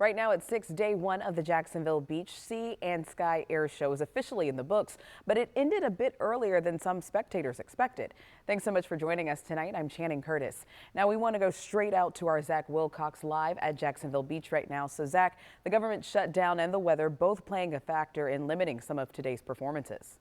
Right now at 6, day one of the Jacksonville Beach Sea and Sky Air Show is officially in the books, but it ended a bit earlier than some spectators expected. Thanks so much for joining us tonight. I'm Channing Curtis. Now we want to go straight out to our Zach Wilcox live at Jacksonville Beach right now. So Zach, the government shutdown and the weather both playing a factor in limiting some of today's performances.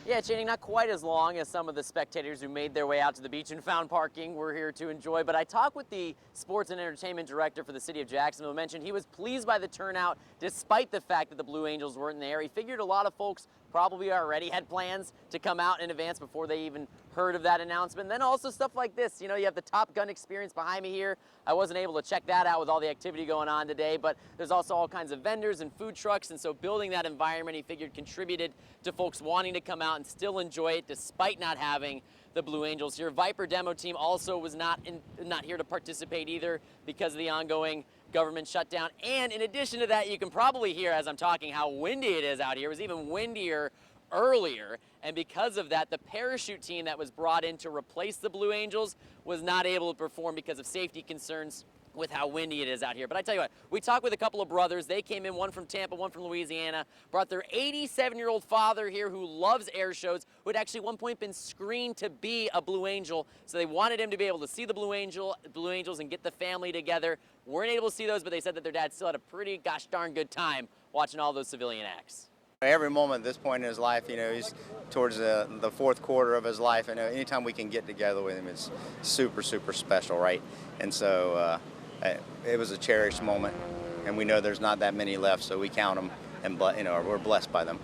Yeah, Channing, not quite as long as some of the spectators who made their way out to the beach and found parking were here to enjoy. But I talked with the sports and entertainment director for the city of Jacksonville, mentioned he was pleased by the turnout despite the fact that the Blue Angels weren't in there. He figured a lot of folks probably already had plans to come out in advance before they even heard of that announcement. And then also stuff like this, you know, you have the Top Gun experience behind me here. I wasn't able to check that out with all the activity going on today, but there's also all kinds of vendors and food trucks, and so building that environment, he figured, contributed to folks wanting to come out and still enjoy it despite not having the Blue Angels here. Viper demo team also was not here to participate either because of the ongoing government shutdown. And in addition to that, you can probably hear as I'm talking how windy it is out here. It was even windier earlier, and because of that, the parachute team that was brought in to replace the Blue Angels was not able to perform because of safety concerns with how windy it is out here. But I tell you what, we talked with a couple of brothers. They came in, one from Tampa, one from Louisiana, brought their 87-year-old father here who loves air shows, who had actually at one point been screened to be a Blue Angel. So they wanted him to be able to see the Blue Angels and get the family together. Weren't able to see those, but they said that their dad still had a pretty gosh darn good time watching all those civilian acts. Every moment at this point in his life, you know, he's towards the fourth quarter of his life, and anytime we can get together with him, it's super, super special, right? And so it was a cherished moment, and we know there's not that many left, so we count them, and we're blessed by them.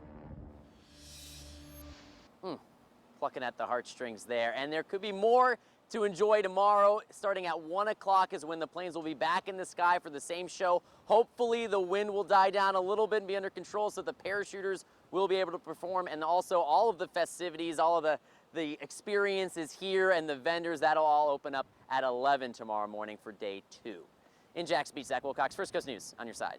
Plucking at the heartstrings there, and there could be more to enjoy tomorrow. Starting at 1 o'clock is when the planes will be back in the sky for the same show. Hopefully the wind will die down a little bit and be under control so the parachuters will be able to perform, and also all of the festivities, all of the experiences here and the vendors, that'll all open up at 11 tomorrow morning for day 2. In Jax Beach, Zach Wilcox, First Coast News on your side.